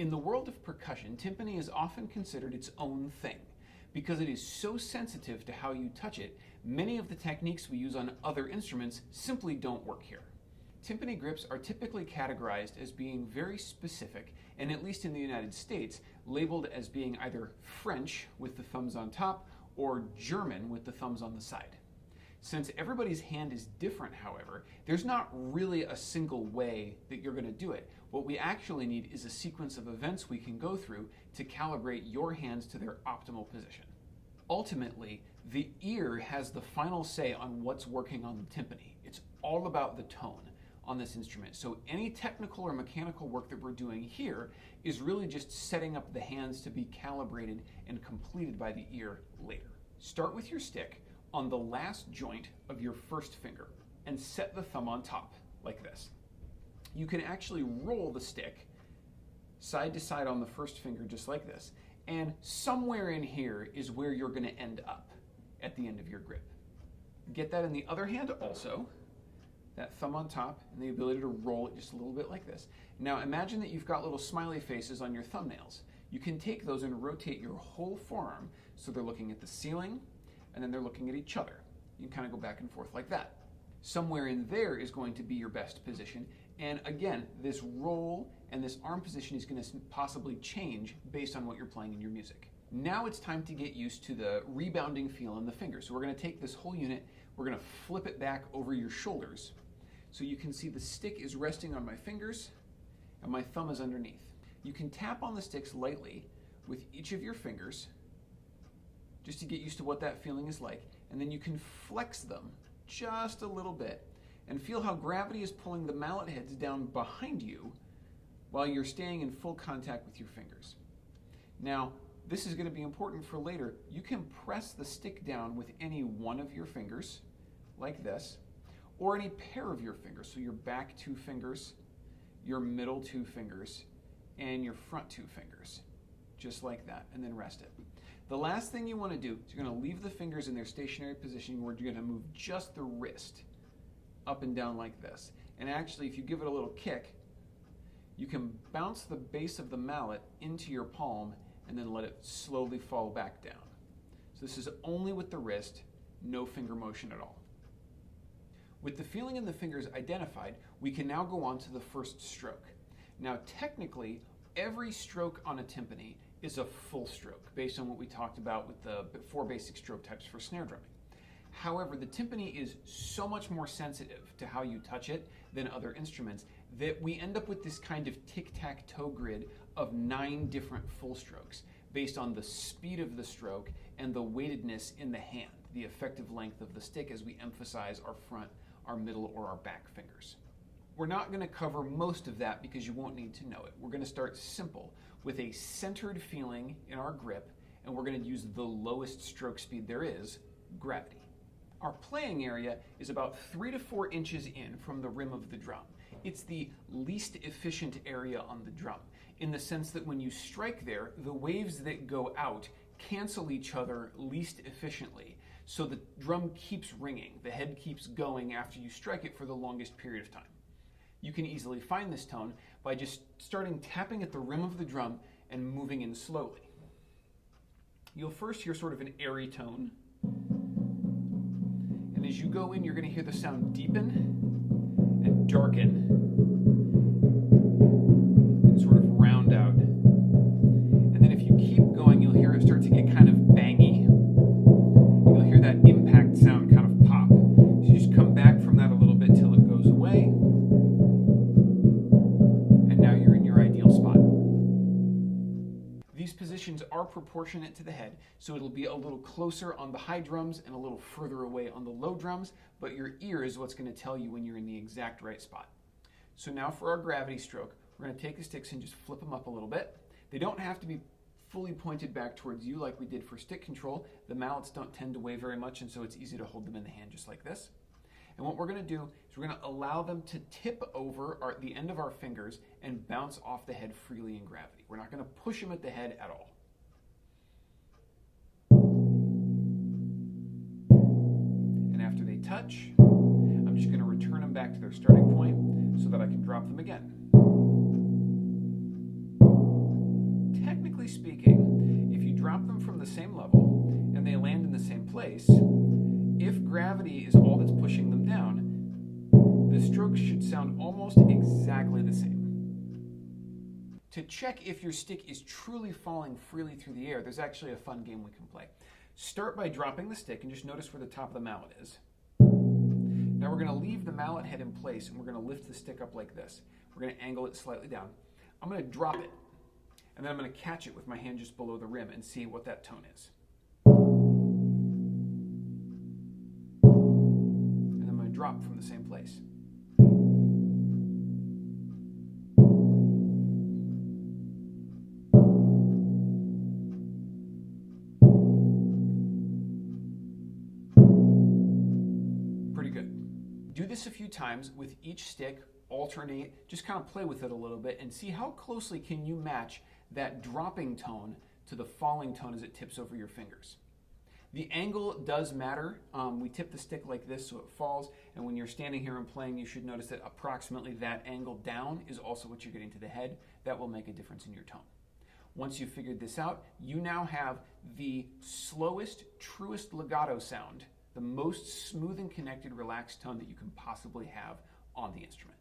In the world of percussion, timpani is often considered its own thing. Because it is so sensitive to how you touch it, many of the techniques we use on other instruments simply don't work here. Timpani grips are typically categorized as being very specific, and at least in the United States, labeled as being either French with the thumbs on top or German with the thumbs on the side. Since everybody's hand is different, however, there's not really a single way that you're going to do it. What we actually need is a sequence of events we can go through to calibrate your hands to their optimal position. Ultimately, the ear has the final say on what's working on the timpani. It's all about the tone on this instrument. So any technical or mechanical work that we're doing here is really just setting up the hands to be calibrated and completed by the ear later. Start with your stick on the last joint of your first finger and set the thumb on top like this. You can actually roll the stick side to side on the first finger just like this, and somewhere in here is where you're going to end up at the end of your grip. Get that in the other hand also, that thumb on top and the ability to roll it just a little bit like this. Now imagine that you've got little smiley faces on your thumbnails. You can take those and rotate your whole forearm so they're looking at the ceiling and then they're looking at each other. You can kind of go back and forth like that. Somewhere in there is going to be your best position. And again, this roll and this arm position is going to possibly change based on what you're playing in your music. Now it's time to get used to the rebounding feel in the fingers. So we're going to take this whole unit, we're going to flip it back over your shoulders. So you can see the stick is resting on my fingers and my thumb is underneath. You can tap on the sticks lightly with each of your fingers just to get used to what that feeling is like. And then you can flex them just a little bit and feel how gravity is pulling the mallet heads down behind you while you're staying in full contact with your fingers. Now, this is going to be important for later. You can press the stick down with any one of your fingers, like this, or any pair of your fingers. So your back two fingers, your middle two fingers, and your front two fingers, just like that, and then rest it. The last thing you want to do is you're going to leave the fingers in their stationary position where you're going to move just the wrist up and down like this. And actually, if you give it a little kick, you can bounce the base of the mallet into your palm and then let it slowly fall back down. So this is only with the wrist, no finger motion at all. With the feeling in the fingers identified, we can now go on to the first stroke. Now technically, every stroke on a timpani is a full stroke based on what we talked about with the 4 basic stroke types for snare drumming. However, the timpani is so much more sensitive to how you touch it than other instruments that we end up with this kind of tic-tac-toe grid of 9 different full strokes based on the speed of the stroke and the weightedness in the hand, the effective length of the stick as we emphasize our front, our middle, or our back fingers. We're not going to cover most of that because you won't need to know it. We're going to start simple with a centered feeling in our grip, and we're going to use the lowest stroke speed there is, gravity. Our playing area is about 3 to 4 inches in from the rim of the drum. It's the least efficient area on the drum, in the sense that when you strike there, the waves that go out cancel each other least efficiently. So the drum keeps ringing, the head keeps going after you strike it for the longest period of time. You can easily find this tone by just starting tapping at the rim of the drum and moving in slowly. You'll first hear sort of an airy tone. And as you go in, you're going to hear the sound deepen and darken and sort of round out. And then if you keep going, you'll hear it start to get kind of bangy. You'll hear that impact sound kind of pop. So you just come back from that a little bit till it goes away. And now you're in your ideal spot. These positions are proportionate to the head, so it'll be a little closer on the high drums and a little further away on the low drums, but your ear is what's going to tell you when you're in the exact right spot. So now for our gravity stroke, we're going to take the sticks and just flip them up a little bit. They don't have to be fully pointed back towards you like we did for stick control. The mallets don't tend to weigh very much, and so it's easy to hold them in the hand just like this. And what we're going to do is we're going to allow them to tip over the end of our fingers and bounce off the head freely in gravity. We're not going to push them at the head at all. And after they touch, I'm just going to return them back to their starting point so that I can drop them again. place, if gravity is all that's pushing them down, the strokes should sound almost exactly the same. To check if your stick is truly falling freely through the air, there's actually a fun game we can play. Start by dropping the stick and just notice where the top of the mallet is. Now we're going to leave the mallet head in place and we're going to lift the stick up like this. We're going to angle it slightly down. I'm going to drop it and then I'm going to catch it with my hand just below the rim and see what that tone is. And then I'm going to drop from the same place. Pretty good. Do this a few times with each stick, alternate, just kind of play with it a little bit and see how closely can you match that dropping tone to the falling tone as it tips over your fingers. The angle does matter. We tip the stick like this so it falls, and when you're standing here and playing, you should notice that approximately that angle down is also what you're getting to the head. That will make a difference in your tone. Once you've figured this out, you now have the slowest, truest legato sound, the most smooth and connected, relaxed tone that you can possibly have on the instrument.